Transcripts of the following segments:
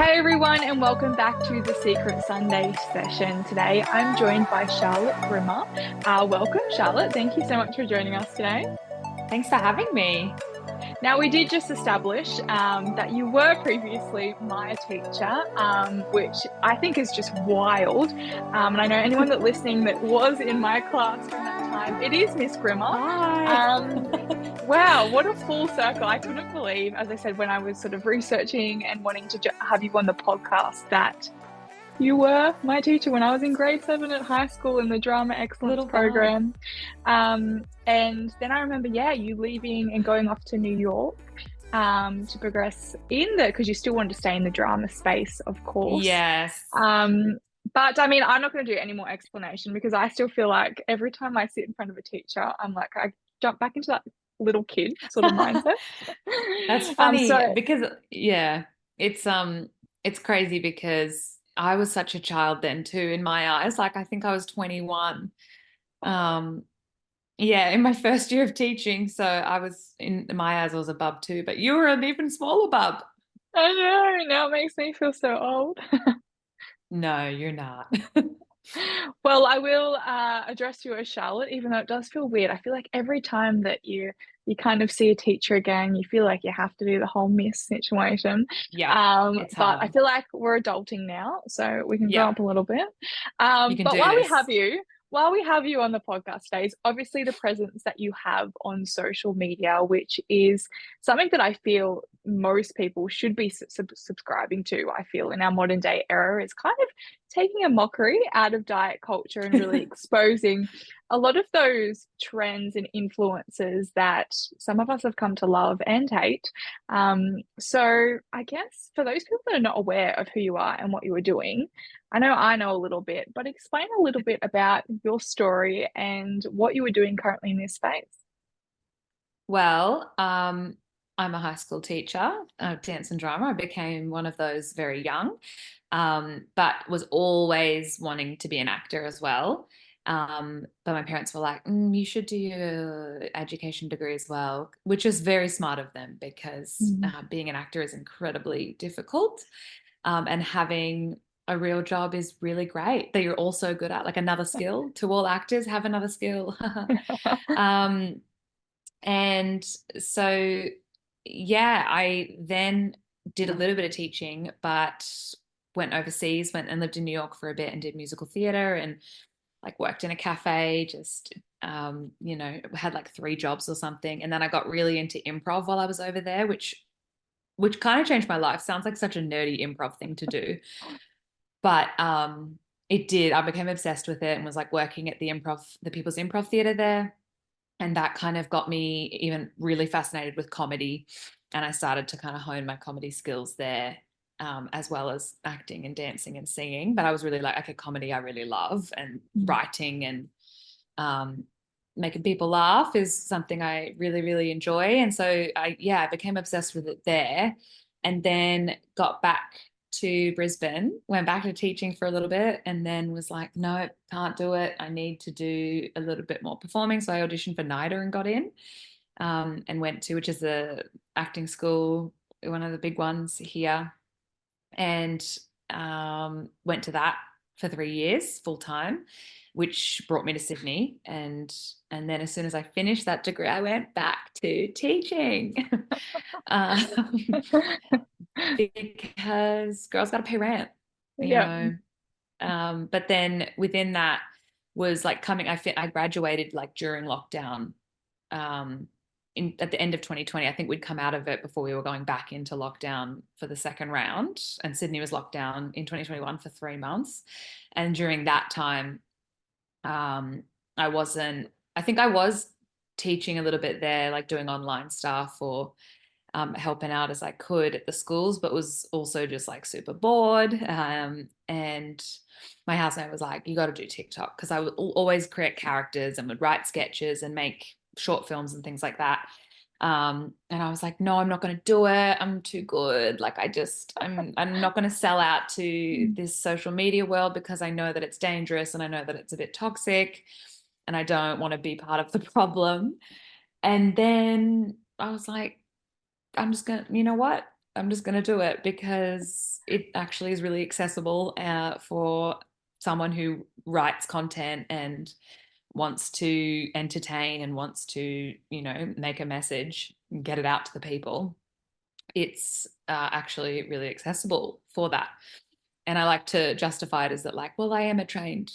Hey everyone, and welcome back to the Secret Sunday session. Today I'm joined by Charlotte Brimmer. Welcome, Charlotte. Thank you so much for joining us today. Thanks for having me. Now, we did just establish that you were previously my teacher, which I think is just wild. And I know anyone that listening that was in my class from that time, it is Miss Grimmer. Hi. Wow, what a full circle. I couldn't believe, as I said, when I was sort of researching and wanting to have you on the podcast, that you were my teacher when I was in grade 7 at high school in the drama excellence Little guy. program. And then I remember, you leaving and going off to New York to progress because you still wanted to stay in the drama space, of course. Yes. But I mean, I'm not going to do any more explanation because I still feel like every time I sit in front of a teacher, I'm like, I jump back into that little kid sort of mindset. That's funny So because it's crazy because I was such a child then too in my eyes. Like I think I was 21. In my first year of teaching. So I was in my eyes I was a bub too, but you were an even smaller bub. I know, now it makes me feel so old. No, you're not. Well, I will address you as Charlotte, even though it does feel weird. I feel like every time that you kind of see a teacher again, you feel like you have to do the whole miss situation. Yeah, it's But I hard. feel like we're adulting now, so we can grow Yeah, up a little bit. you can But do this. while we have you on the podcast today, is obviously the presence that you have on social media, which is something that I feel most people should be subscribing to. I feel in our modern day era is kind of taking a mockery out of diet culture and really exposing a lot of those trends and influences that some of us have come to love and hate. So I guess for those people that are not aware of who you are and what you are doing, I know a little bit, but explain a little bit about your story and what you are doing currently in this space. Well, I'm a high school teacher of dance and drama. I became one of those very young, but was always wanting to be an actor as well. But my parents were like, you should do your education degree as well, which is very smart of them because Mm. being an actor is incredibly difficult. And having a real job is really great that you're also good at, like another skill. To all actors, have another skill. um, and so, yeah, I then did a little bit of teaching, but went overseas, went and lived in New York for a bit and did musical theater and like worked in a cafe, just, had like 3 jobs or something. And then I got really into improv while I was over there, which kind of changed my life. Sounds like such a nerdy improv thing to do. But it did. I became obsessed with it and was like working at the People's Improv Theater there, and that kind of got me even really fascinated with comedy, and I started to kind of hone my comedy skills there, as well as acting and dancing and singing. But I was really like, okay, comedy I really love, and writing and um, making people laugh is something I really really enjoy. And so I became obsessed with it there, and then got back to Brisbane, went back to teaching for a little bit, and then was like, no, can't do it. I need to do a little bit more performing. So I auditioned for NIDA and got in, and went to, which is the acting school, one of the big ones here, and went to that for 3 years full time, which brought me to Sydney. And then as soon as I finished that degree, I went back to teaching. um, because girls got to pay rent, you Yeah. know. But then within that was like I graduated like during lockdown. At the end of 2020, I think we'd come out of it before we were going back into lockdown for the second round, and Sydney was locked down in 2021 for 3 months. And during that time, um, I wasn't. I think I was teaching a little bit there, like doing online stuff or helping out as I could at the schools, but was also just like super bored. And my housemate was like, you got to do TikTok, because I would always create characters and would write sketches and make short films and things like that. And I was like, no, I'm not going to do it. I'm too good. Like I'm not going to sell out to this social media world, because I know that it's dangerous and I know that it's a bit toxic and I don't want to be part of the problem. And then I was like, I'm just gonna, you know what? I'm just going to do it because it actually is really accessible for someone who writes content and wants to entertain and wants to, you know, make a message and get it out to the people. It's actually really accessible for that. And I like to justify it as that, like, well, I am a trained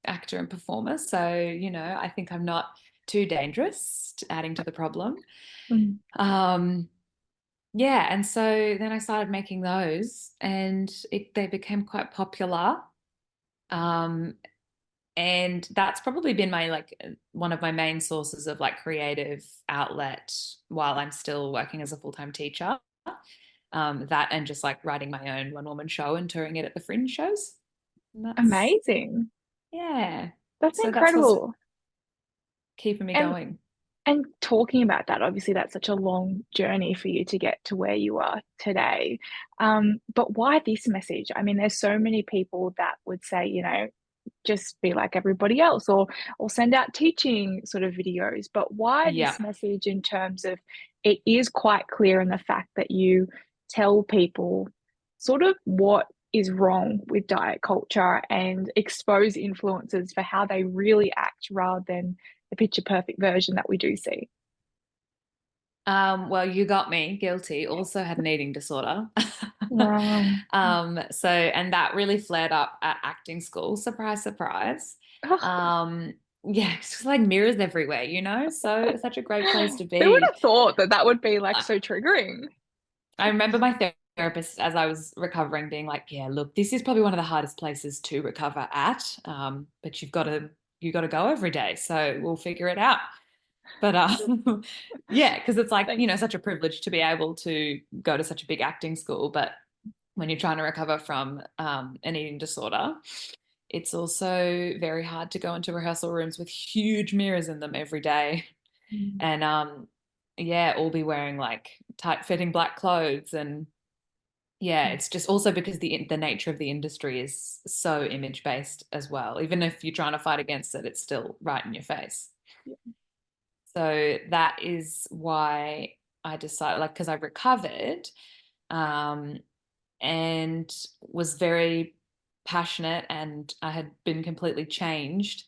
actor and performer. So, you know, I think I'm not too dangerous, adding to the problem. Mm. Yeah, and so then I started making those, and they became quite popular. Um, and that's probably been my like one of my main sources of like creative outlet while I'm still working as a full-time teacher. That and just like writing my own one-woman show and touring it at the fringe shows. And that's Amazing. yeah. That's So that's what's incredible. keeping me And going. and talking about that, obviously that's such a long journey for you to get to where you are today. But why this message? I mean, there's so many people that would say, you know, just be like everybody else, or send out teaching sort of videos. But why Yeah. this message in terms of it is quite clear in the fact that you tell people sort of what is wrong with diet culture and expose influencers for how they really act rather than the picture perfect version that we do see. Well, you got me guilty. Also had an eating disorder. Wow. So, and that really flared up at acting school. Surprise, surprise. Oh, Um, yeah, it's just like mirrors everywhere, you know? So it's such a great place to who would be. have thought that that would be like I, so triggering? I remember my therapist as I was recovering being like, yeah, look, this is probably one of the hardest places to recover at. But you got to go every day. So we'll figure it out. But yeah, because it's like, you Thanks. know, such a privilege to be able to go to such a big acting school. But when you're trying to recover from an eating disorder, it's also very hard to go into rehearsal rooms with huge mirrors in them every day. Mm. And yeah, all be wearing like tight fitting black clothes. And yeah, it's just also because the nature of the industry is so image based as well. Even if you're trying to fight against it, it's still right in your face. Yeah. So that is why I decided, like, because I recovered um, and was very passionate, and I had been completely changed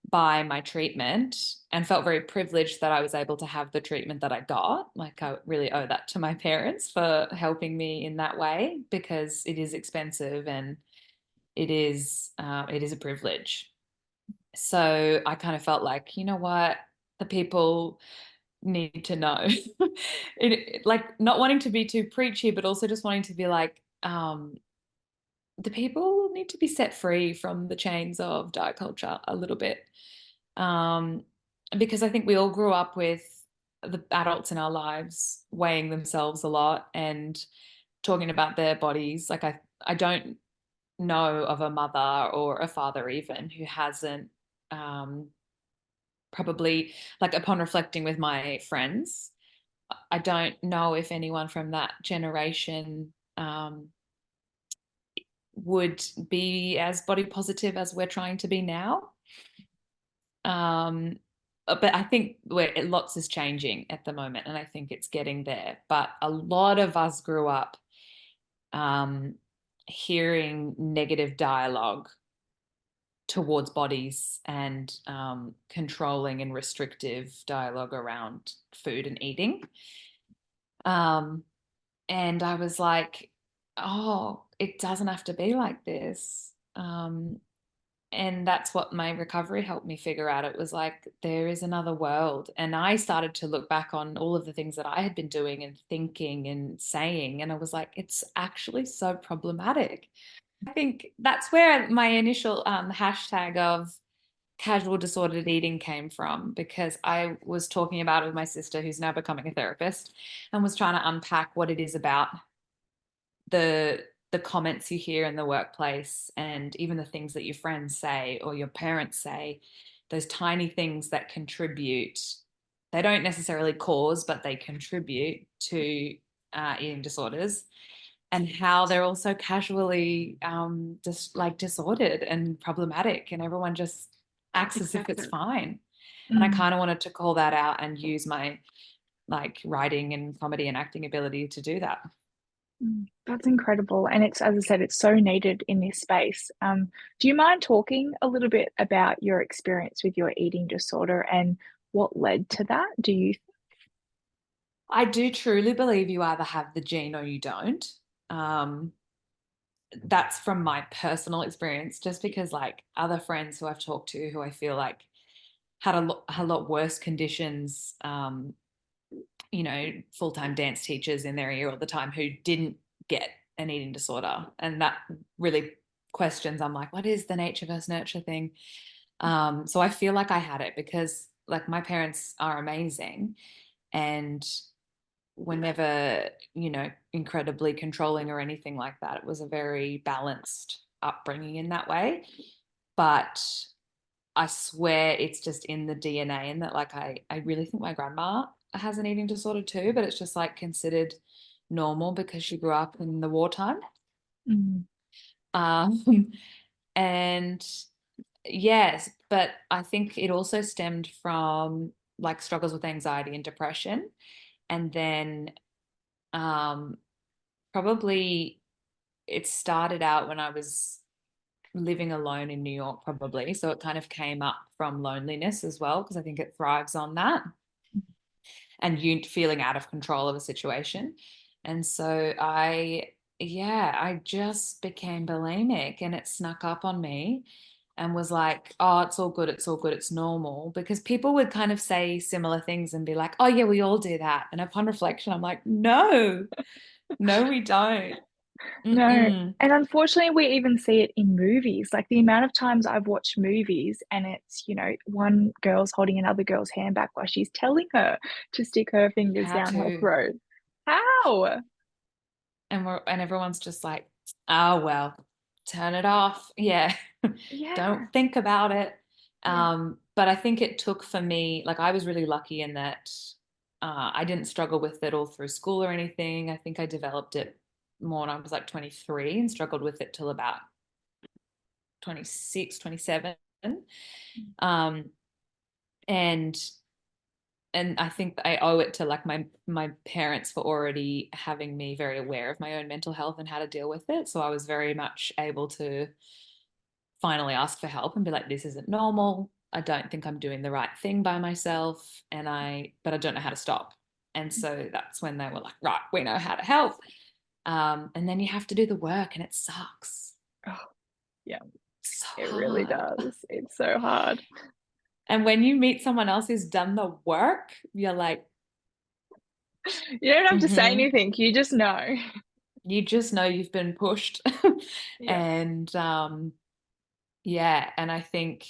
by my treatment and felt very privileged that I was able to have the treatment that I got. Like, I really owe that to my parents for helping me in that way because it is expensive and it is a privilege. So I kind of felt like, you know what, the people need to know. Like not wanting to be too preachy, but also just wanting to be like, the people need to be set free from the chains of diet culture a little bit. Um, because I think we all grew up with the adults in our lives weighing themselves a lot and talking about their bodies. Like I don't know of a mother or a father even who hasn't probably like upon reflecting with my friends, I don't know if anyone from that generation would be as body positive as we're trying to be now. Um, but I think lots is changing at the moment, and I think it's getting there. But a lot of us grew up um, hearing negative dialogue towards bodies and controlling and restrictive dialogue around food and eating. Um, and I was like, oh, it doesn't have to be like this. And that's what my recovery helped me figure out. It was like, there is another world. And I started to look back on all of the things that I had been doing and thinking and saying. And I was like, it's actually so problematic. I think that's where my initial hashtag of casual disordered eating came from, because I was talking about it with my sister, who's now becoming a therapist, and was trying to unpack what it is about the comments you hear in the workplace and even the things that your friends say or your parents say, those tiny things that contribute, they don't necessarily cause, but they contribute to eating disorders, and how they're also casually just like disordered and problematic, and everyone just acts as if it's Accepted. fine. And I Mm. kind of wanted to call that out and use my like writing and comedy and acting ability to do that. That's incredible. And it's, as I said, it's so needed in this space. Do you mind talking a little bit about your experience with your eating disorder and what led to that? Do you? I do truly believe you either have the gene or you don't. Um, that's from my personal experience, just because like other friends who I've talked to who I feel like had a lot worse conditions, full-time dance teachers in their ear all the time who didn't get an eating disorder. And that really questions, I'm like, what is the nature versus nurture thing? So I feel like I had it because like my parents are amazing and were never, incredibly controlling or anything like that. It was a very balanced upbringing in that way. But I swear it's just in the DNA, and that like I really think my grandma has an eating disorder too, but it's just like considered normal because she grew up in the wartime. Mm, Um, and yes, but I think it also stemmed from like struggles with anxiety and depression. And then um, probably it started out when I was living alone in New York, probably. So it kind of came up from loneliness as well, because I think it thrives on that and you feeling out of control of a situation. And so I just became bulimic and it snuck up on me and was like, oh, it's all good, it's all good, it's normal. Because people would kind of say similar things and be like, oh, yeah, we all do that. And upon reflection, I'm like, no, no, we don't. no. Mm-mm. And unfortunately, we even see it in movies. Like the amount of times I've watched movies and it's, one girl's holding another girl's hand back while she's telling her to stick her fingers How down her to. throat. How? And everyone's just like, oh well, turn it off. Yeah. Yeah. Don't think about it. Yeah. But I think it took for me, like I was really lucky in that I didn't struggle with it all through school or anything. I think I developed it more when I was like 23 and struggled with it till about 26, 27. Um, and and I think I owe it to like my parents for already having me very aware of my own mental health and how to deal with it. So I was very much able to finally ask for help and be like, this isn't normal. I don't think I'm doing the right thing by myself. But I don't know how to stop. And so that's when they were like, right, we know how to help. And then you have to do the work and it sucks. Oh, yeah. It's so It really hard. does. It's so hard. And when you meet someone else who's done the work, you're like, You don't have to say mm-hmm. anything. You just know. You just know you've been pushed. Yeah. And yeah, and I think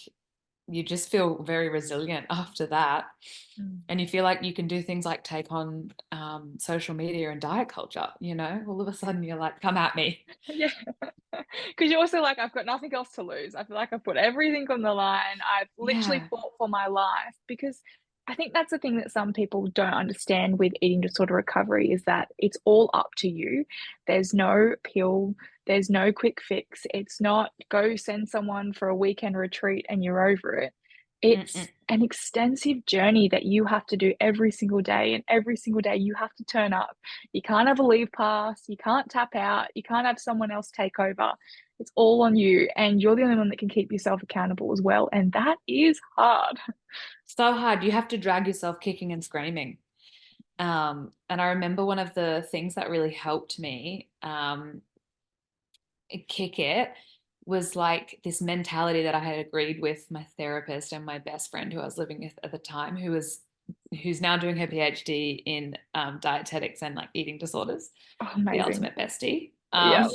you just feel very resilient after that. Mm. And you feel like you can do things like take on social media and diet culture, all of a sudden you're like, come at me. Yeah. Because you're also like, I've got nothing else to lose. I feel like I've put everything on the line. I've literally Yeah. fought for my life because I think that's the thing that some people don't understand with eating disorder recovery is that it's all up to you. There's no pill, there's no quick fix. It's not go send someone for a weekend retreat and you're over it. Mm-mm. It's an extensive journey that you have to do every single day, and every single day you have to turn up. You can't have a leave pass, you can't tap out, you can't have someone else take over. It's all on you, and you're the only one that can keep yourself accountable as well. And that is hard. So hard. You have to drag yourself kicking and screaming. And I remember one of the things that really helped me kick it was like this mentality that I had agreed with my therapist and my best friend who I was living with at the time, who's now doing her PhD in dietetics and like eating disorders, Oh, the amazing. ultimate bestie. Yeah.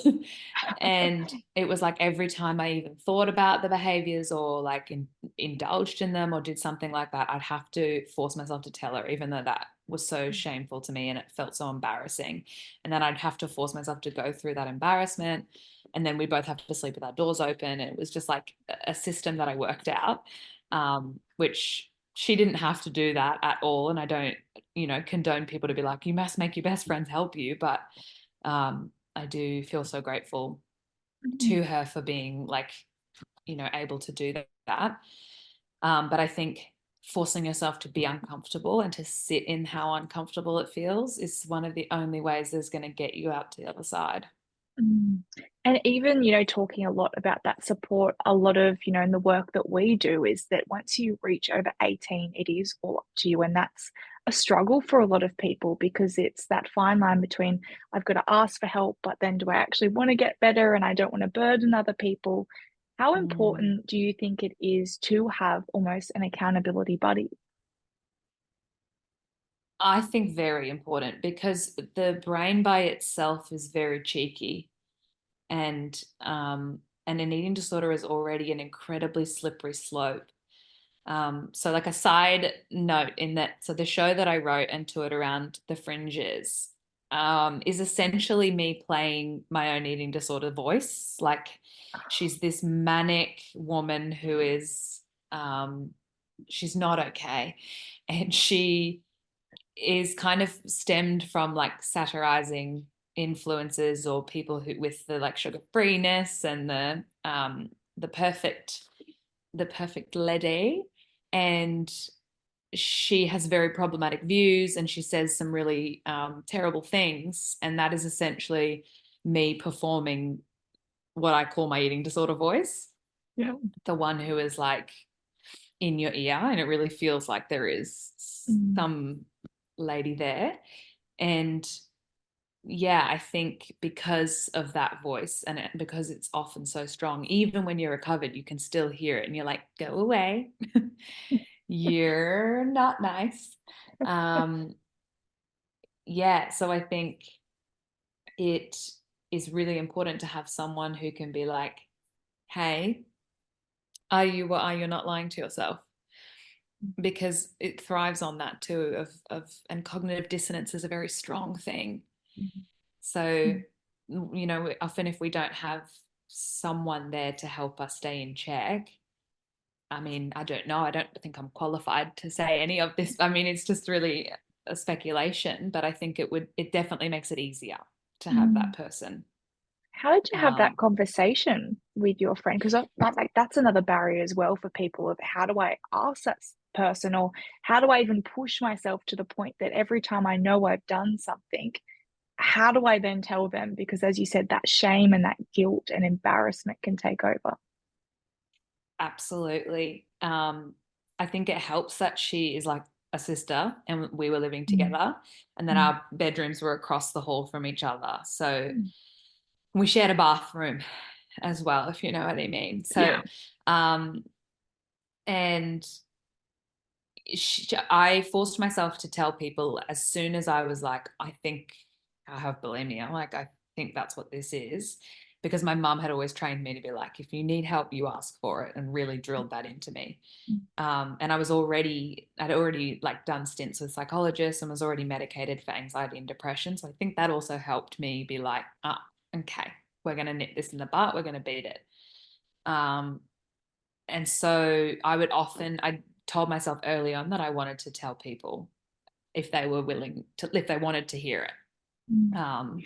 And it was like every time I even thought about the behaviors or like indulged in them or did something like that, I'd have to force myself to tell her, even though that was so shameful to me and it felt so embarrassing. And then I'd have to force myself to go through that embarrassment. And then we both have to sleep with our doors open. And it was just like a system that I worked out, which she didn't have to do that at all. And I don't, condone people to be like, you must make your best friends help you. But I do feel so grateful to her for being like, able to do that. But I think forcing yourself to be uncomfortable and to sit in how uncomfortable it feels is one of the only ways that's going to get you out to the other side. Mm. And even, talking a lot about that support, a lot of, in the work that we do is that once you reach over 18, it is all up to you. And that's a struggle for a lot of people because it's that fine line between I've got to ask for help, but then do I actually want to get better and I don't want to burden other people? How Mm. important do you think it is to have almost an accountability buddy? I think very important because the brain by itself is very cheeky, and an eating disorder is already an incredibly slippery slope. So like a side note in that, so the show that I wrote and toured around the fringes is essentially me playing my own eating disorder voice. Like she's this manic woman who is, she's not okay. And she is kind of stemmed from like satirizing influences or people who with the like sugar freeness and the perfect lady, and she has very problematic views and she says some really terrible things, and that is essentially me performing what I call my eating disorder voice, Yeah. the one who is like in your ear, and it really feels like there is Mm. some lady there. And yeah, I think because of that voice and because it's often so strong, even when you're recovered, you can still hear it and you're like, go away. You're not nice. Um, yeah, so I think it is really important to have someone who can be like, hey, are you what are you not lying to yourself? Because it thrives on that too of and cognitive dissonance is a very strong thing. So, Mm. often if we don't have someone there to help us stay in check, I mean, I don't know. I don't think I'm qualified to say any of this. I mean, it's just really a speculation, but I think it definitely makes it easier to have that Mm. person. How did you have that Um, conversation with your friend? Because that's another barrier as well for people of how do I ask that person, or how do I even push myself to the point that every time I know I've done something, how do I then tell them? Because as you said, that shame and that guilt and embarrassment can take over. Absolutely. I think it helps that she is like a sister and we were living Mm. together, and then Mm. our bedrooms were across the hall from each other. So Mm. we shared a bathroom as well, if you know what I mean. So, Yeah. um, and I forced myself to tell people as soon as I was like, I think I have bulimia. Like, I think that's what this is. Because my mum had always trained me to be like, if you need help, you ask for it, and really drilled that into me. Mm. And I'd already like done stints with psychologists and was already medicated for anxiety and depression. So I think that also helped me be like, okay, we're going to nip this in the butt. We're going to beat it. Um, and so I told myself early on that I wanted to tell people if they were willing to, if they wanted to hear it. Mm.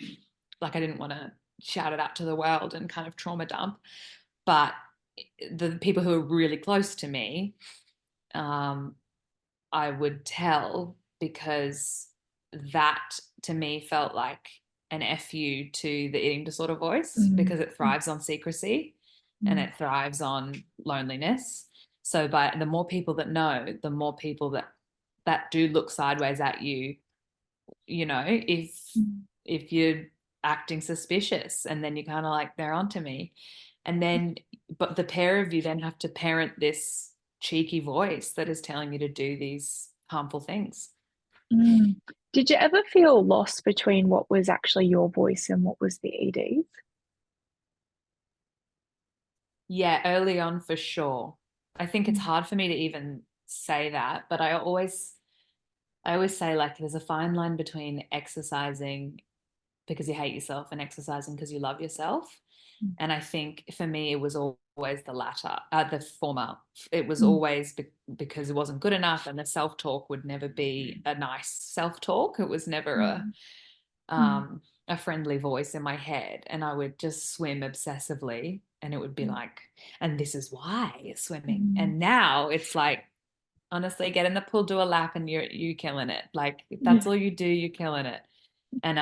Like I didn't want to shout it out to the world and kind of trauma dump, but the people who are really close to me, um, I would tell because that to me felt like an FU to the eating disorder voice Mm. because it thrives on secrecy and Mm. it thrives on loneliness. So by the more people that know, the more people that do look sideways at you, if Mm. you're acting suspicious, and then you're kind of like, they're onto me. And then but the pair of you then have to parent this cheeky voice that is telling you to do these harmful things. Mm. Did you ever feel lost between what was actually your voice and what was the ED's? Yeah, early on for sure. I think it's Mm. hard for me to even say that, but I always say like there's a fine line between exercising because you hate yourself and exercising because you love yourself. And I think for me, it was always the latter, the former. It was Mm. always because it wasn't good enough, and the self talk would never be a nice self talk. It was never Mm. Mm. a friendly voice in my head, and I would just swim obsessively, and it would be Mm. like, and this is why swimming. Mm. And now it's like Honestly, get in the pool, do a lap, and you killing it. Like if that's Yeah. all you do, you're killing it. And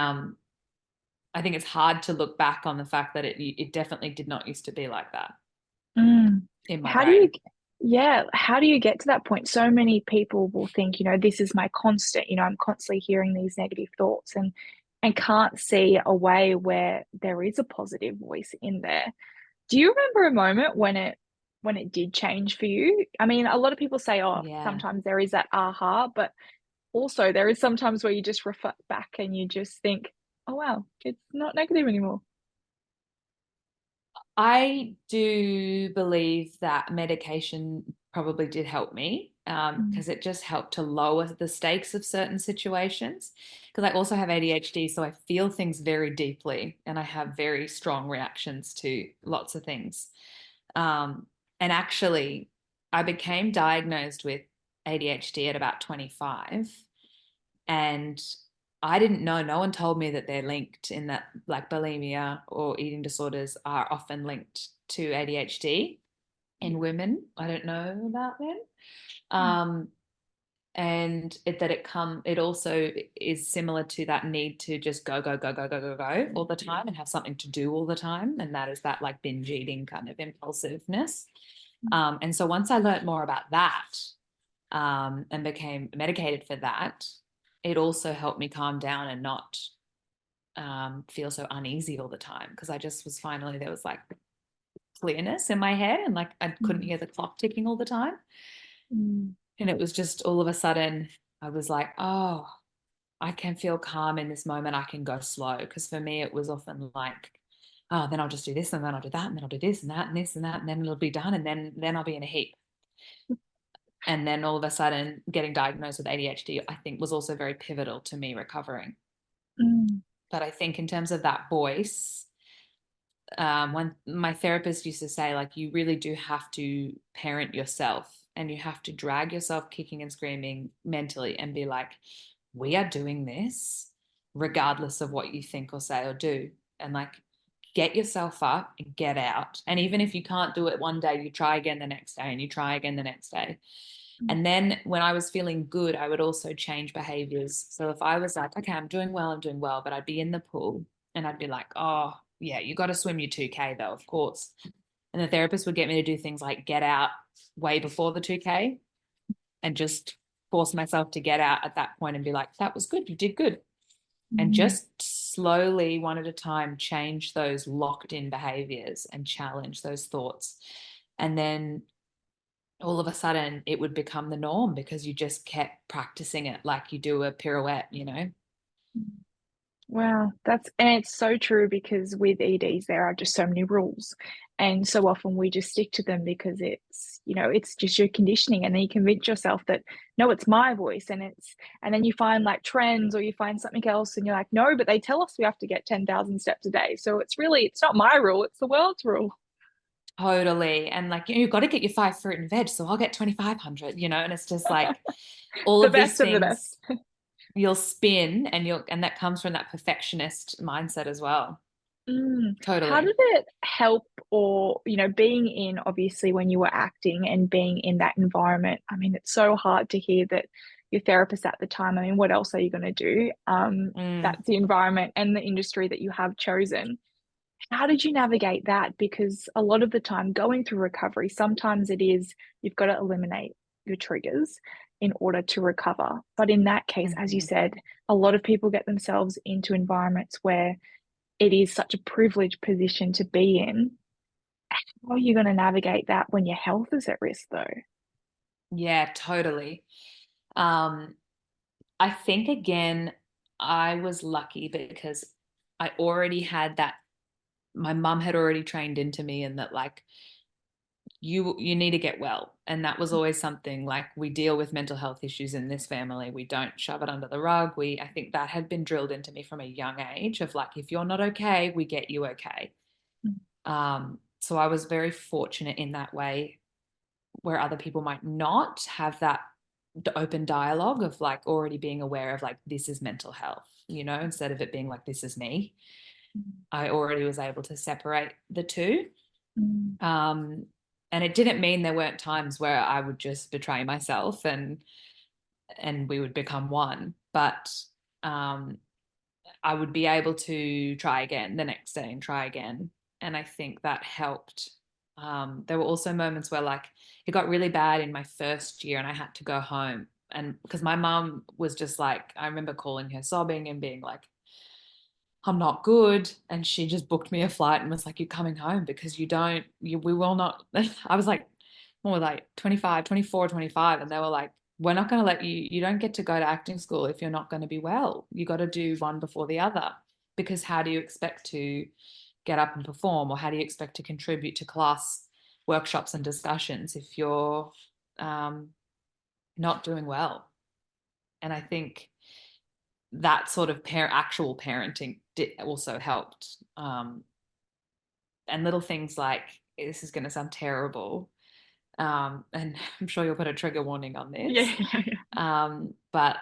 I think it's hard to look back on the fact that it definitely did not used to be like that Mm. in my How do you, brain. yeah, how do you get to that point? So many people will think, this is my constant, I'm constantly hearing these negative thoughts and can't see a way where there is a positive voice in there. Do you remember a moment when it did change for you? I mean, a lot of people say, oh, Yeah. sometimes there is that aha, but also there is sometimes where you just reflect back and you just think, oh wow, it's not negative anymore. I do believe that medication probably did help me Mm, because it just helped to lower the stakes of certain situations. Because I also have ADHD, so I feel things very deeply and I have very strong reactions to lots of things. Um, and actually, I became diagnosed with ADHD at about 25. And I didn't know, no one told me that they're linked in that, like bulimia or eating disorders are often linked to ADHD in women. I don't know about men. mm, Um, and it also is similar to that need to just go, go, go, go, go, go, go all the time and have something to do all the time. And that is that like binge eating kind of impulsiveness. And so once I learned more about that, and became medicated for that, it also helped me calm down and not feel so uneasy all the time because I just was finally, there was like clearness in my head and like I couldn't mm, hear the clock ticking all the time. mm, And it was just all of a sudden, I was like, oh, I can feel calm in this moment. I can go slow. Because for me, it was often like, oh, then I'll just do this and then I'll do that and then I'll do this and that and this and that and then it'll be done and then I'll be in a heap. And then all of a sudden, getting diagnosed with ADHD, I think was also very pivotal to me recovering. mm, But I think in terms of that voice, when my therapist used to say, like, you really do have to parent yourself and you have to drag yourself kicking and screaming mentally and be like, we are doing this regardless of what you think or say or do. And like, get yourself up and get out. And even if you can't do it one day, you try again the next day and you try again the next day. mm, And then when I was feeling good, I would also change behaviors. So if I was like, okay, I'm doing well, but I'd be in the pool and I'd be like, oh, yeah, you got to swim your 2K though, of course. And the therapist would get me to do things like get out way before the 2K and just force myself to get out at that point and be like, that was good, you did good. And mm. just slowly, one at a time, change those locked in behaviors and challenge those thoughts. And then all of a sudden it would become the norm because you just kept practicing it like you do a pirouette, you know? Wow, and it's so true because with EDs there are just so many rules. And so often we just stick to them because it's just your conditioning. And then you convince yourself that no, it's my voice and then you find like trends or you find something else and you're like, no, but they tell us we have to get 10,000 steps a day. So it's not my rule, it's the world's rule. Totally. And like, you've got to get your 5 fruit and veg. So I'll get 2,500, you know? And it's just like all The of these best of the things best. you'll spin and that comes from that perfectionist mindset as well. How Totally. did it help or, being in obviously when you were acting and being in that environment? I mean, it's so hard to hear that your therapist at the time, I mean, what else are you going to do? Mm. That's the environment and the industry that you have chosen. How did you navigate that? Because a lot of the time going through recovery, sometimes it is you've got to eliminate your triggers in order to recover. But in that case, as you Mm-hmm. said, a lot of people get themselves into environments where it is such a privileged position to be in. How are you going to navigate that when your health is at risk, though? Yeah, totally. Um, I think again, I was lucky because I already had that. My mum had already trained into me, and that like you need to get well, and that was always something like we deal with mental health issues in this family. We don't shove it under the rug. I think that had been drilled into me from a young age of like if you're not okay, we get you okay. So I was very fortunate in that way, where other people might not have that open dialogue of like already being aware of like this is mental health, you know, instead of it being like this is me. I already was able to separate the two. Mm, Um, And it didn't mean there weren't times where I would just betray myself and we would become one. But I would be able to try again the next day and try again. And I think that helped. There were also moments where like it got really bad in my first year and I had to go home. And because my mum was just like, I remember calling her sobbing and being like, I'm not good. And she just booked me a flight and was like, you're coming home because we will not. I was like, more like 25, 24, 25. And they were like, we're not going to let you don't get to go to acting school if you're not going to be well. You got to do one before the other, because how do you expect to get up and perform, or how do you expect to contribute to class workshops and discussions if you're not doing well? And I think that sort of actual parenting also helped. And little things like, this is going to sound terrible, and I'm sure you'll put a trigger warning on this. Yeah. But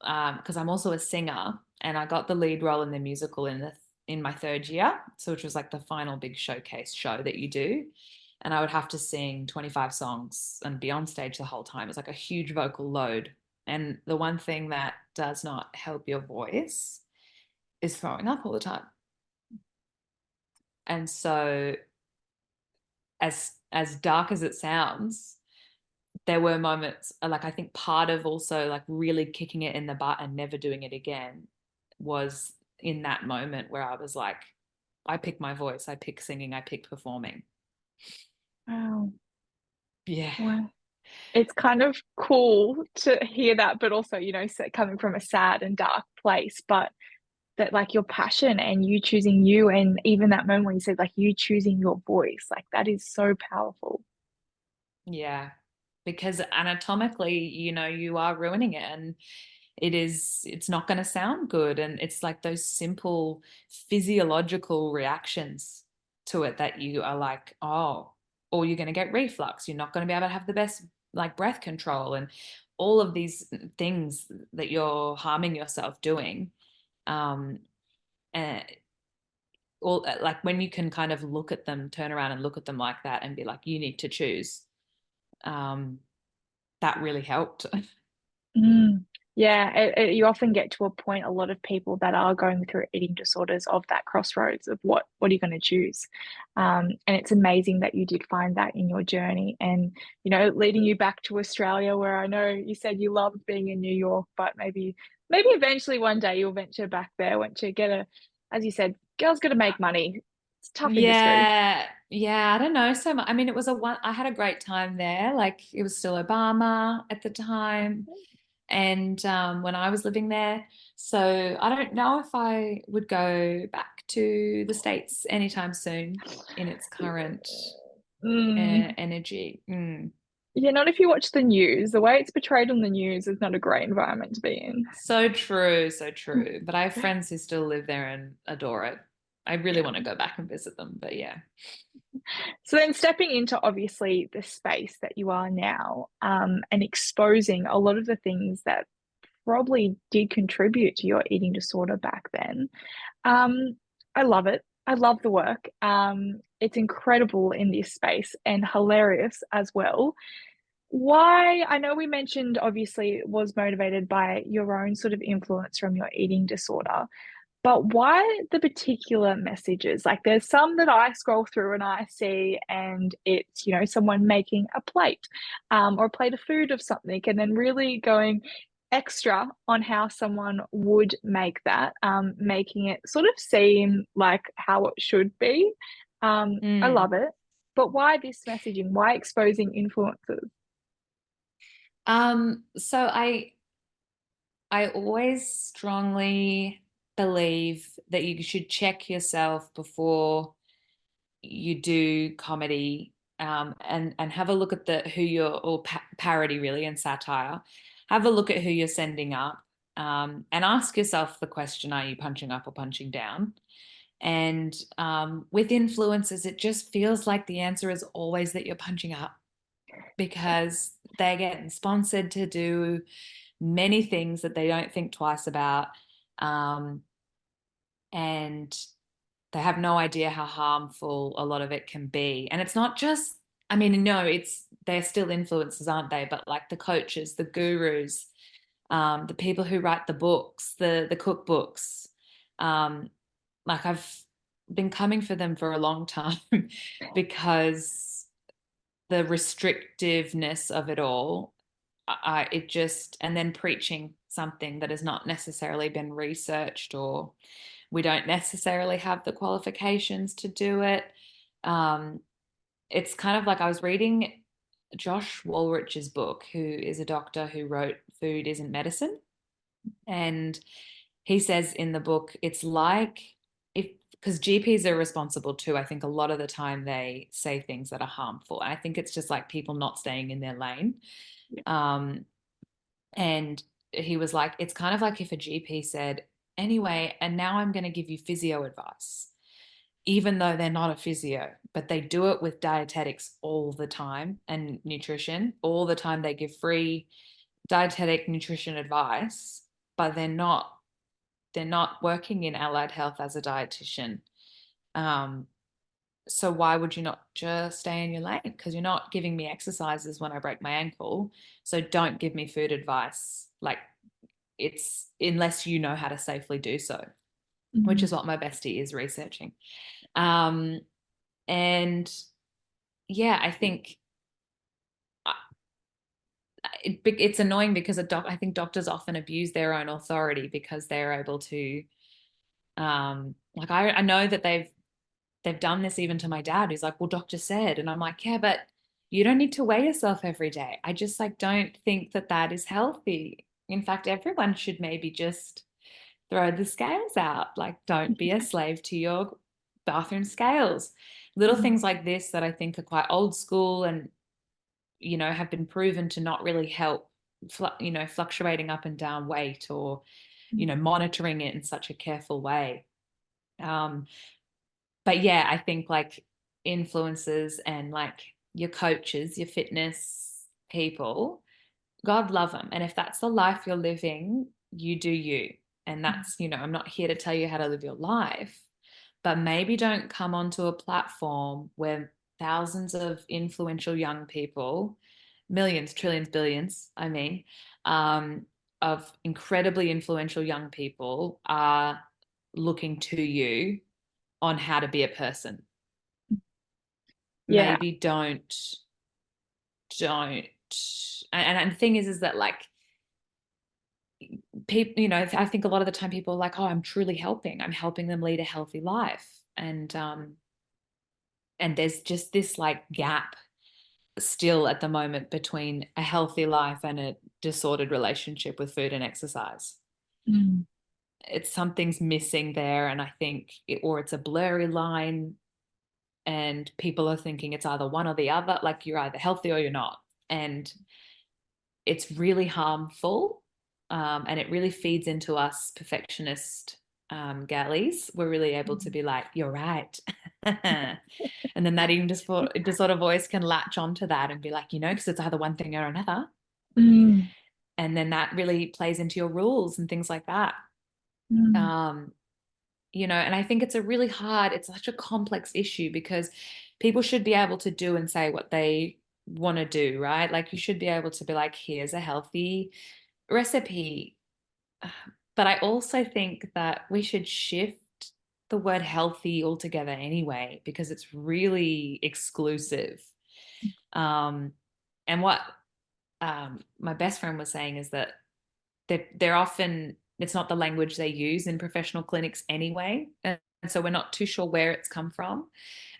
because I'm also a singer, and I got the lead role in the musical in my third year, so which was like the final big showcase show that you do, and I would have to sing 25 songs and be on stage the whole time. It's like a huge vocal load, and the one thing that does not help your voice is throwing up all the time. And so as dark as it sounds, there were moments like, I think part of also like really kicking it in the butt and never doing it again was in that moment where I was like, I pick my voice, I pick singing, I pick performing. Wow. Yeah. Wow. It's kind of cool to hear that, but also, coming from a sad and dark place, but that like your passion and you choosing you, and even that moment when you said like you choosing your voice, like that is so powerful. Yeah. Because anatomically, you are ruining it, and it's not going to sound good. And it's like those simple physiological reactions to it that you are like, oh, or you're going to get reflux. You're not going to be able to have the best like breath control, and all of these things that you're harming yourself doing. And all like when you can kind of look at them, turn around and look at them like that and be like, you need to choose. Um, that really helped. Mm. Yeah, you often get to a point, a lot of people that are going through eating disorders, of that crossroads of what are you going to choose? And it's amazing that you did find that in your journey, and leading you back to Australia, where I know you said you loved being in New York, but maybe eventually one day you'll venture back there once you get as you said, girls got to make money. It's a tough industry. Yeah, I don't know so much. I mean, I had a great time there. Like, it was still Obama at the time, and when I was living there. So I don't know if I would go back to the States anytime soon in its current Mm. energy. Mm. Yeah, not if you watch the news. The way it's portrayed on the news is not a great environment to be in. So true, so true. But I have friends who still live there and adore it. I really Yeah. want to go back and visit them, but yeah. So then stepping into obviously the space that you are now, and exposing a lot of the things that probably did contribute to your eating disorder back then. Um, I love it. I love the work. It's incredible in this space and hilarious as well. Why, I know we mentioned obviously it was motivated by your own sort of influence from your eating disorder, but why the particular messages? Like there's some that I scroll through and I see, and it's, someone making a plate, or a plate of food of something, and then really going extra on how someone would make that, making it sort of seem like how it should be. I Mm. love it. But why this messaging? Why exposing influences? So I always strongly believe that you should check yourself before you do comedy, and have a look at the who you're or parody really and satire. Have a look at who you're sending up, and ask yourself the question: are you punching up or punching down? And with influencers, it just feels like the answer is always that you're punching up, because they're getting sponsored to do many things that they don't think twice about. Um, and they have no idea how harmful a lot of it can be. And it's not just I mean, no, they're still influencers, aren't they? But like the coaches, the gurus, the people who write the books, the cookbooks, um, like I've been coming for them for a long time because the restrictiveness of it all, it just, and then preaching something that has not necessarily been researched, or we don't necessarily have the qualifications to do it. Um, it's kind of like I was reading Josh Walrich's book, who is a doctor who wrote Food Isn't Medicine. And he says in the book, it's like if, because GPs are responsible too. I think a lot of the time they say things that are harmful. And I think it's just like people not staying in their lane. Um, and he was like, it's kind of like if a GP said, anyway, and now I'm going to give you physio advice, even though they're not a physio, but they do it with dietetics all the time and nutrition all the time. They give free dietetic nutrition advice, but they're not working in allied health as a dietitian. So why would you not just stay in your lane? Because you're not giving me exercises when I break my ankle. So don't give me food advice. Like, it's unless you know how to safely do so, which is what my bestie is researching. And yeah, I think it's annoying because I think doctors often abuse their own authority because they're able to, like I know that they've done this even to my dad, who's like, well, doctor said, and I'm like, yeah, but you don't need to weigh yourself every day. I just like don't think that that is healthy. In fact, everyone should maybe just throw the scales out. Like, don't be a slave to your bathroom scales. Little things like this that I think are quite old school and, have been proven to not really help, fluctuating up and down weight, or, monitoring it in such a careful way. But yeah, I think like influencers and like your coaches, your fitness people, God love them. And if that's the life you're living, you do you. And that's, I'm not here to tell you how to live your life, but maybe don't come onto a platform where thousands of influential young people, millions, trillions, billions, I mean, of incredibly influential young people are looking to you on how to be a person. Yeah. Maybe don't. And the thing is that like people, I think a lot of the time people are like, oh, I'm truly helping. I'm helping them lead a healthy life. And there's just this like gap still at the moment between a healthy life and a disordered relationship with food and exercise. It's something's missing there, and I think or it's a blurry line, and people are thinking it's either one or the other, like you're either healthy or you're not, and it's really harmful, and it really feeds into us perfectionist galleys. We're really able to be like, you're right. And then that even just sort of voice can latch onto that and be like, because it's either one thing or another. And then that really plays into your rules and things like that. And I think it's such a complex issue because people should be able to do and say what they want to do, right? Like you should be able to be like, here's a healthy recipe. But I also think that we should shift the word healthy altogether anyway, because it's really exclusive. And what my best friend was saying is that they're often, it's not the language they use in professional clinics anyway. And so we're not too sure where it's come from.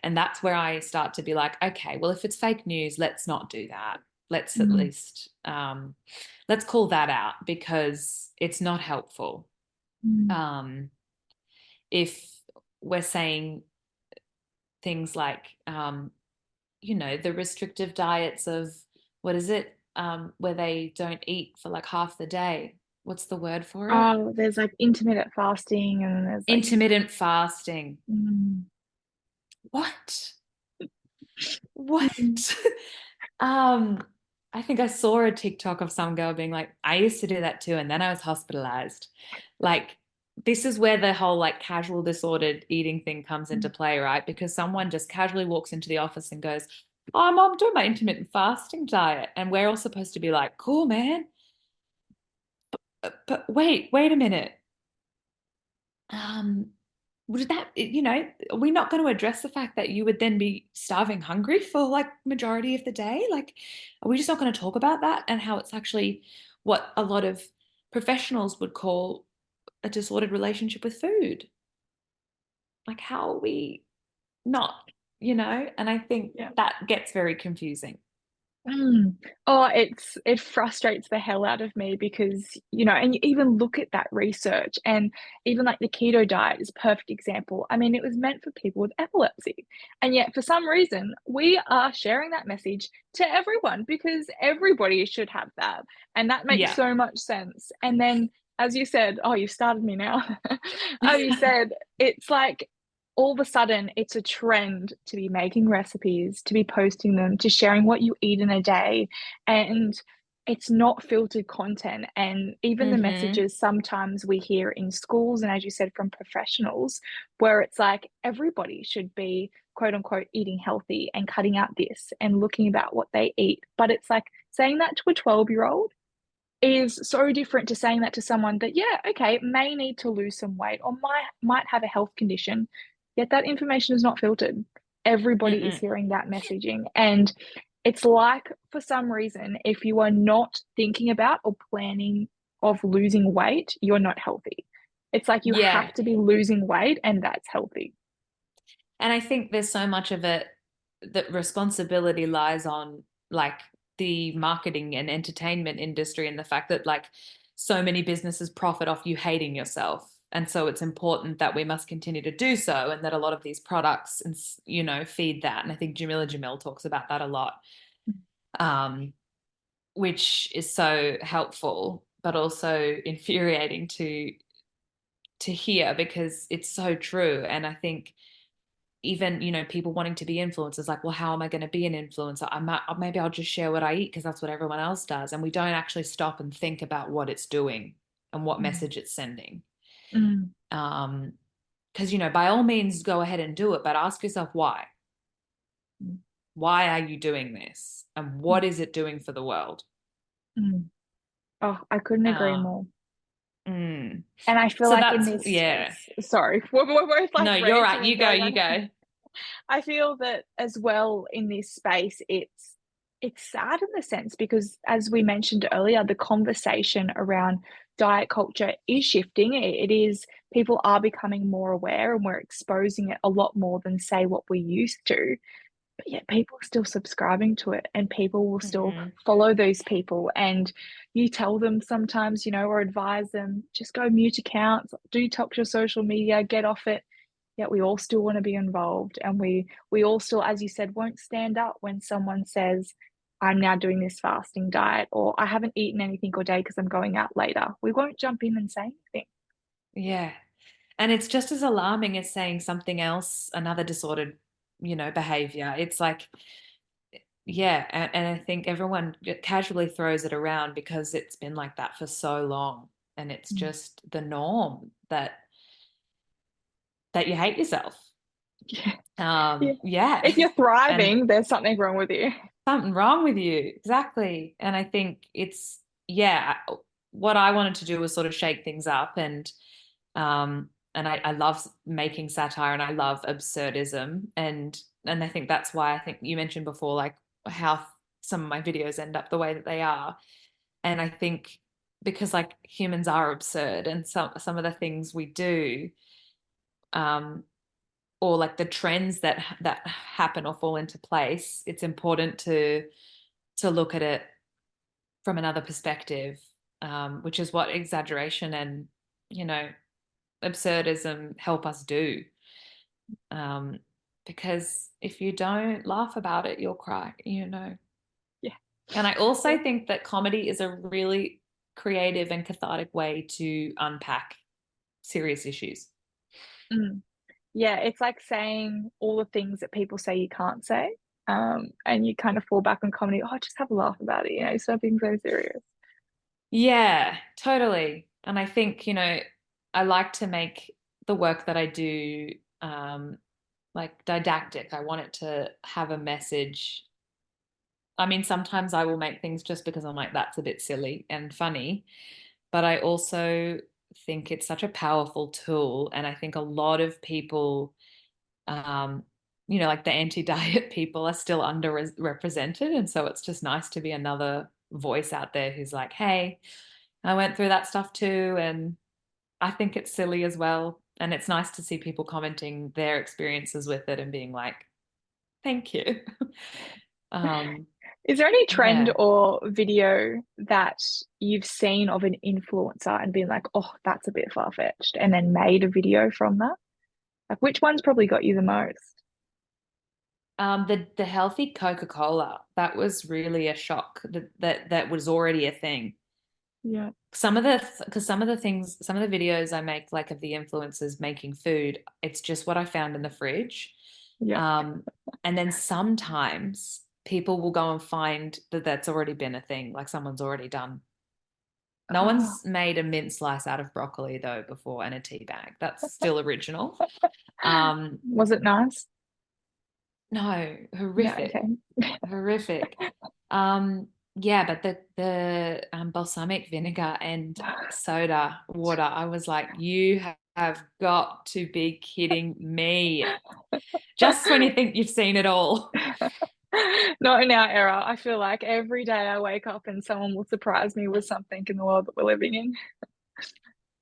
And that's where I start to be like, okay, well, if it's fake news, let's not do that. Let's at least, let's call that out because it's not helpful. If we're saying things like, the restrictive diets of, what is it, where they don't eat for like half the day. What's the word for it? Oh, there's like intermittent fasting and there's like intermittent fasting. What? I think I saw a TikTok of some girl being like, I used to do that too, and then I was hospitalized. Like, this is where the whole like casual disordered eating thing comes into play, right? Because someone just casually walks into the office and goes, I'm doing my intermittent fasting diet. And we're all supposed to be like, cool, man. But wait a minute. Um, would that, are we not going to address the fact that you would then be starving hungry for like majority of the day? Like, are we just not going to talk about that and how it's actually what a lot of professionals would call a disordered relationship with food? Like, how are we not, And I think Yeah. that gets very confusing. Mm. Oh, it frustrates the hell out of me because, and you even look at that research and even like the keto diet is a perfect example. I mean, it was meant for people with epilepsy. And yet for some reason, we are sharing that message to everyone because everybody should have that. And that makes Yeah. so much sense. And then as you said, oh, you started me now. You said it's like all of a sudden it's a trend to be making recipes, to be posting them, to sharing what you eat in a day. And it's not filtered content. And even the Mm-hmm. messages sometimes we hear in schools, and as you said, from professionals, where it's like everybody should be quote unquote eating healthy and cutting out this and looking about what they eat. But it's like saying that to a 12-year-old is so different to saying that to someone that, yeah, okay, may need to lose some weight or might have a health condition, yet that information is not filtered. Everybody is Mm-mm. hearing that messaging. And it's like, for some reason, if you are not thinking about or planning of losing weight, you're not healthy. It's like you Yeah. have to be losing weight, and that's healthy. And I think there's so much of it that responsibility lies on like the marketing and entertainment industry and the fact that like so many businesses profit off you hating yourself. And so it's important that we must continue to do so and that a lot of these products and feed that. And I think Jamila Jamil talks about that a lot. Um, which is so helpful, but also infuriating to hear because it's so true. And I think even people wanting to be influencers, like, well, how am I going to be an influencer? Maybe I'll just share what I eat because that's what everyone else does, and we don't actually stop and think about what it's doing and what Mm. message it's sending. Mm. Because by all means go ahead and do it, but ask yourself why are you doing this and what is it doing for the world? Mm. Oh, I couldn't agree uh, more. mm. And I feel So like in that's, this yeah. space, sorry, we're both like No, you're ranting right, and go, going you on. go. I feel that as well in this space, it's sad in the sense because as we mentioned earlier, the conversation around diet culture is shifting. It is people are becoming more aware and we're exposing it a lot more than say what we used to. But yet people are still subscribing to it and people will still Mm-hmm. follow those people. And you tell them sometimes, or advise them, just go mute accounts, detox your social media, get off it. Yet we all still want to be involved. And we all still, as you said, won't stand up when someone says, I'm now doing this fasting diet, or I haven't eaten anything all day because I'm going out later. We won't jump in and say anything. Yeah. And it's just as alarming as saying something else, another disordered, behavior. It's like, yeah. And I think everyone casually throws it around because it's been like that for so long. And it's Mm. just the norm that you hate yourself. Yeah. Yeah. Yeah. If you're And thriving, there's something wrong with you. something wrong with you. Exactly. And I think it's, yeah, what I wanted to do was sort of shake things up and I love making satire and I love absurdism and I think that's why I think you mentioned before like how some of my videos end up the way that they are. And I think because like humans are absurd and some of the things we do um or like the trends that happen or fall into place, it's important to look at it from another perspective, which is what exaggeration and you know absurdism help us do. Um, because if you don't laugh about it, you'll cry. Yeah. And I also think that comedy is a really creative and cathartic way to unpack serious issues. Mm. Yeah, it's like saying all the things that people say you can't say. And you kind of fall back on comedy. Oh, just have a laugh about it, stop being so serious. Yeah, totally. And I think, I like to make the work that I do like didactic. I want it to have a message I mean, sometimes I will make things just because I'm like, that's a bit silly and funny. But I also think it's such a powerful tool. And I think a lot of people, um, like the anti-diet people are still underrepresented. And so it's just nice to be another voice out there who's like, hey, I went through that stuff too. And I think it's silly as well. And it's nice to see people commenting their experiences with it and being like, thank you. um, Is there any trend yeah. or video that you've seen of an influencer and been like, oh, that's a bit far-fetched, and then made a video from that? Like, which one's probably got you the most? The healthy Coca-Cola, that was really a shock that was already a thing. Yeah. Some of the things, some of the videos I make, like of the influencers making food, it's just what I found in the fridge. Yeah. Um, and then sometimes people will go and find that that's already been a thing, like someone's already done. No Oh, one's made a mint slice out of broccoli though before and a tea bag. That's still original. Um, was it nice? no, No, horrific, okay. horrific. Um, yeah, but the balsamic vinegar and soda water, I was like, you have got to be kidding me. Just when you think you've seen it all. Not in our era. I feel like every day I wake up and someone will surprise me with something in the world that we're living in.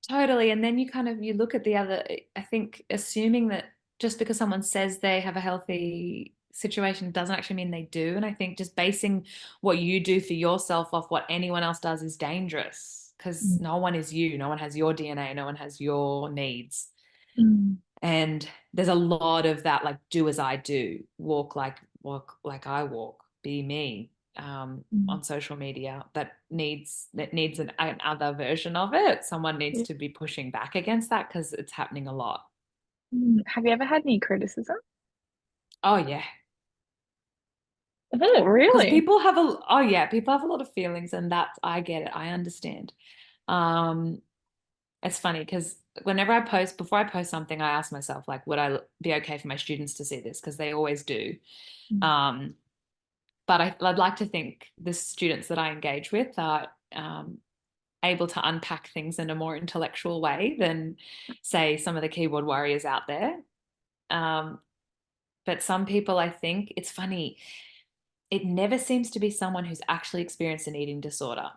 Totally. And then you look at the other, I think assuming that just because someone says they have a healthy situation doesn't actually mean they do. And I think just basing what you do for yourself off what anyone else does is dangerous because Mm. no one is you. No one has your DNA. No one has your needs. Mm. And there's a lot of that, like do as I do, walk like I walk, be me, Mm. on social media that needs another version of it. Someone needs Yeah. to be pushing back against that because it's happening a lot. Mm. Have you ever had any criticism? Oh yeah, Oh, because really? people have a lot of feelings, and that's I get it, I understand. Um, it's funny because whenever I post, before I post something, I ask myself like, would I be okay for my students to see this? Because they always do. Mm. Um, but I'd like to think the students that I engage with are able to unpack things in a more intellectual way than, say, some of the keyboard warriors out there. Um, but some people, I think, it's funny, it never seems to be someone who's actually experienced an eating disorder.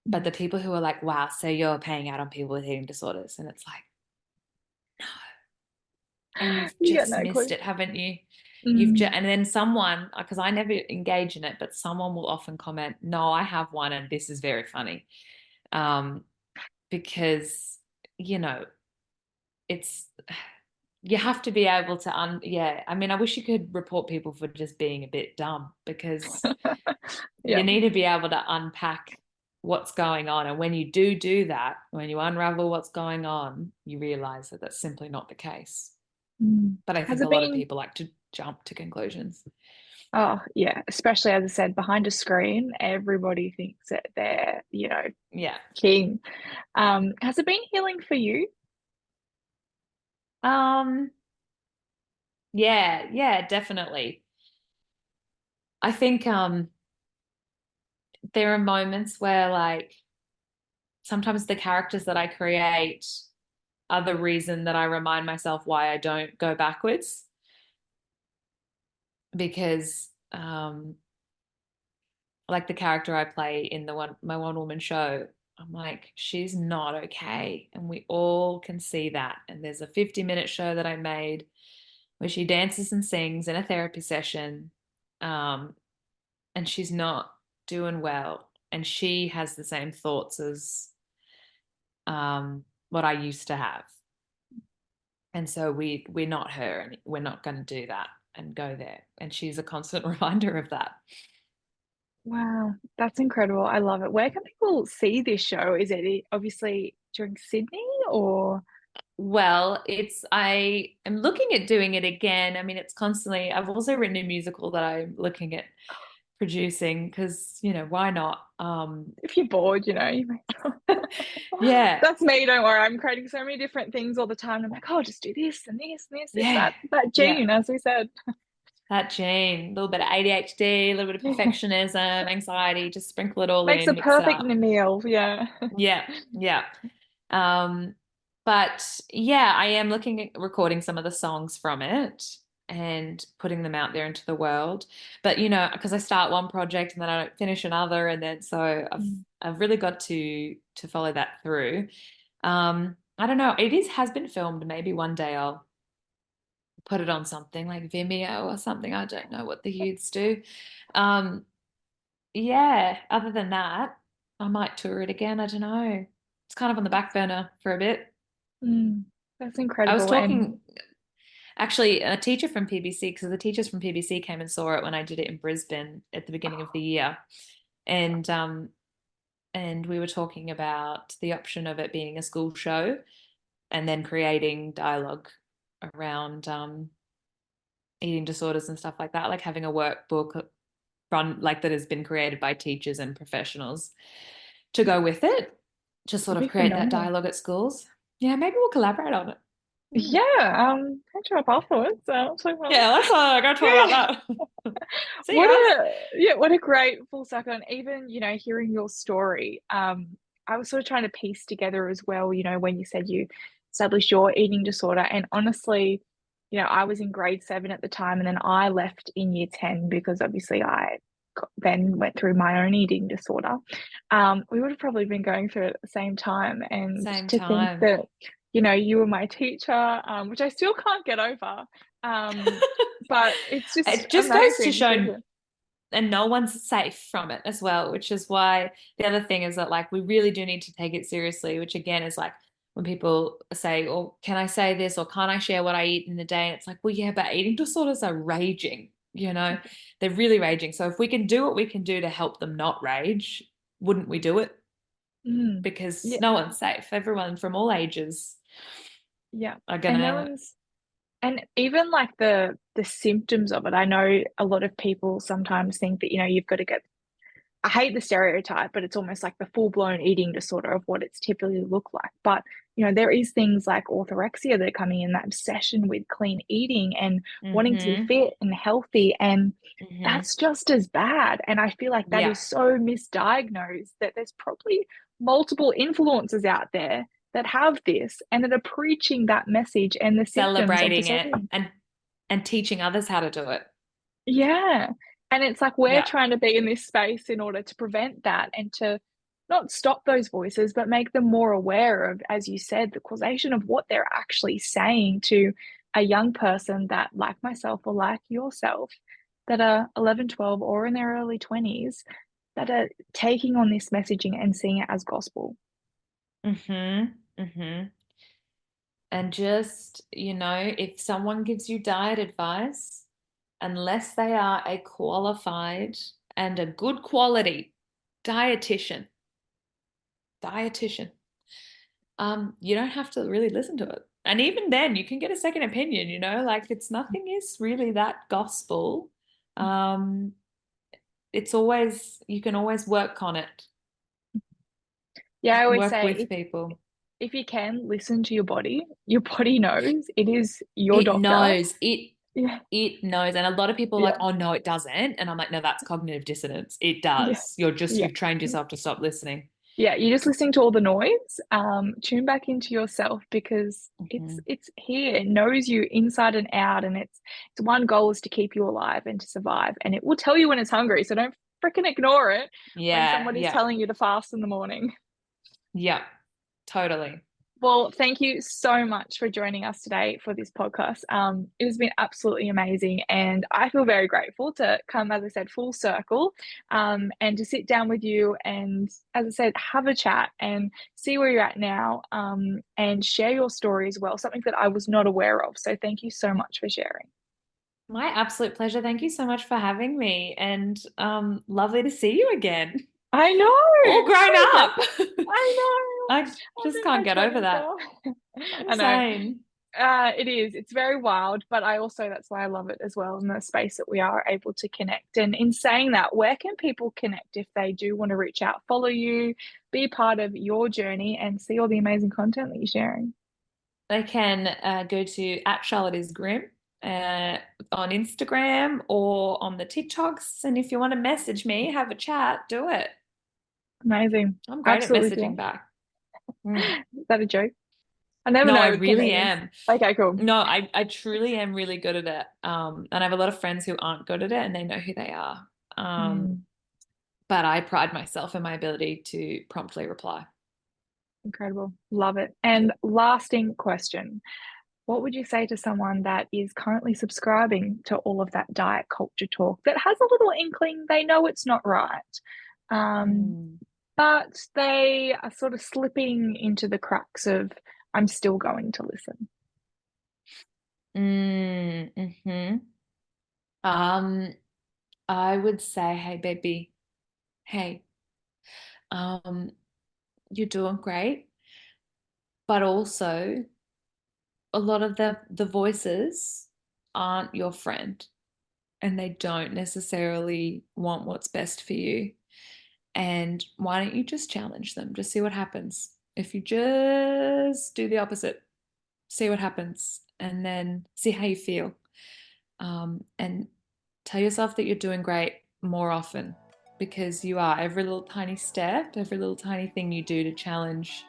But Mm. the people who are like, wow, so you're paying out on people with eating disorders. And it's like, and you've You get just no missed clue. it, haven't you? Mm. And then someone, because I never engage in it, but someone will often comment, no, I have one and this is very funny. Um, because, you know, it's, you have to be able to, yeah, I mean, I wish you could report people for just being a bit dumb because Yeah. you need to be able to unpack what's going on. And when you do that, when you unravel what's going on, you realize that that's simply not the case. Mm. But I Has think a it lot of been, people like to jump to conclusions. oh, yeah, especially as I said, behind a screen, everybody thinks that they're, Yeah. king. Has it been healing for you? Um, yeah, definitely. I think there are moments where like sometimes the characters that I create are the reason that I remind myself why I don't go backwards because like the character I play in the one my one woman show, I'm like, she's not okay. And we all can see that. And there's a 50-minute show that I made where she dances and sings in a therapy session. Um, and she's not doing well. And she has the same thoughts as what I used to have. And so we're not her and we're not going to do that and go there. And she's a constant reminder of that. Wow, that's incredible. I love it. Where can people see this show? Is it obviously during Sydney or? Well, I am looking at doing it again. I mean, it's constantly, I've also written a musical that I'm looking at producing because, why not? If you're bored, you may as well. Yeah, That's me, don't worry. I'm creating so many different things all the time. I'm like, oh, just do this and this and this, yeah, that yeah. Gene, as we said. That gene, a little bit of ADHD, a little bit of perfectionism, anxiety, just sprinkle it all Makes in, a mix it perfect up. meal. Yeah. Yeah, yeah. Um, but yeah, I am looking at recording some of the songs from it and putting them out there into the world. But because I start one project and then I don't finish another, and then so I've Mm. I've really got to follow that through. I don't know. It has been filmed. Maybe one day I'll put it on something like Vimeo or something. I don't know what the youths do. Um, yeah, other than that, I might tour it again. I don't know. It's kind of on the back burner for a bit. Mm. That's I was incredible. And talking, actually, a teacher from PBC, because the teachers from PBC came and saw it when I did it in Brisbane at the beginning of the year. And we were talking about the option of it being a school show and then creating dialogue around eating disorders and stuff like that, like having a workbook run like that has been created by teachers and professionals to go with it, to sort it'd of be create that phenomenal. dialogue at schools. Yeah, maybe we'll collaborate on it. Yeah, catch up afterwards. So fun. Yeah, let's go talk Yeah. about that. See What us. a yeah, what a great full circle. And even, hearing your story, I was sort of trying to piece together as well, when you said you established your eating disorder. And honestly, I was in grade 7 at the time, and then I left in year 10 because obviously I then went through my own eating disorder. We would have probably been going through it at the same time. And Same to think time. that, you were my teacher, which I still can't get over. Um, but it's just It just goes to amazing, show, isn't it? and no one's safe from it as well, which is why the other thing is that like we really do need to take it seriously, which again is like when people say, "Oh, can I say this?" or "Can't I share what I eat in the day?" And it's like, well, yeah, but eating disorders are raging, they're really raging. So if we can do what we can do to help them not rage, wouldn't we do it? Mm. Because Yeah, no one's safe. Everyone from all ages yeah. are And no gonna, one's and even like the symptoms of it. I know a lot of people sometimes think that, you've got to get I hate the stereotype, but it's almost like the full-blown eating disorder of what it's typically look like. But, there is things like orthorexia that are coming in, that obsession with clean eating and wanting to be mm-hmm, fit and healthy. And mm-hmm. that's just as bad. And I feel like that Yeah, is so misdiagnosed that there's probably multiple influencers out there that have this and that are preaching that message, and the symptoms are celebrating it disordering. and teaching others how to do it. Yeah. And it's like we're Yeah. trying to be in this space in order to prevent that and to not stop those voices, but make them more aware of, as you said, the causation of what they're actually saying to a young person that, like myself or like yourself, that are 11, 12, or in their early 20s, that are taking on this messaging and seeing it as gospel. Mm-hmm. Mm-hmm. And just, if someone gives you diet advice, unless they are a qualified and a good quality dietitian, dietitian, you don't have to really listen to it. And even then, you can get a second opinion, like it's nothing is really that gospel. Um, it's always, you can always work on it, Yeah, I always work say with people. if you can listen to your body knows it is your It doctor. knows it Yeah, it knows. And a lot of people are like, yeah, oh no, it doesn't. And I'm like, no, that's cognitive dissonance. It yeah, does. yeah. You've trained yourself to stop listening. Yeah, you're just listening to all the noise. Tune back into yourself because it's Hmm. it's here. It knows you inside and out, and its one goal is to keep you alive and to survive. And it will tell you when it's hungry. So don't freaking ignore it when Yeah, somebody's yeah, telling you to fast in the morning. yeah, totally. Well, thank you so much for joining us today for this podcast. It has been absolutely amazing, and I feel very grateful to come, as I said, full circle, and to sit down with you and, as I said, have a chat and see where you're at now, and share your story as well, something that I was not aware of. So, thank you so much for sharing. My absolute pleasure. Thank you so much for having me. And lovely to see you again. I know All it's grown so great. up. I know. I I'm just in my can't get over twenties that. now. I know. Insane. It is. It's very wild, but I also, that's why I love it as well, in the space that we are able to connect. And in saying that, where can people connect if they do want to reach out, follow you, be part of your journey, and see all the amazing content that you're sharing? They can go to at Charlotte is Grim on Instagram or on the TikToks. And if you want to message me, have a chat, do it. Amazing. I'm great Absolutely at messaging back. Is that a joke? I never No, know I with really comedians. am. Okay, cool. No, I truly am really good at it. And I have a lot of friends who aren't good at it and they know who they are. But I pride myself in my ability to promptly reply. Incredible. Love it. And lasting question. What would you say to someone that is currently subscribing to all of that diet culture talk that has a little inkling, they know it's not right, but they are sort of slipping into the cracks of, I'm still going to listen? I would say, hey, baby, hey, you're doing great, but also a lot of the voices aren't your friend and they don't necessarily want what's best for you. And why don't you just challenge them? Just see what happens. If you just do the opposite, see what happens, and then see how you feel. And tell yourself that you're doing great more often, because you are. Every little tiny step, every little tiny thing you do to challenge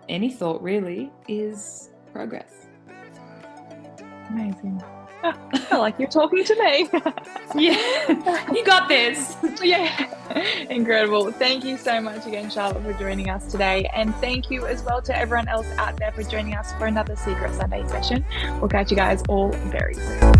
any thought really is progress. Amazing. Oh, I feel like you're talking to me. Yeah, you got this. Yeah, incredible. Thank you so much again, Charlotte, for joining us today. And thank you as well to everyone else out there for joining us for another Secret Sunday session. We'll catch you guys all very soon.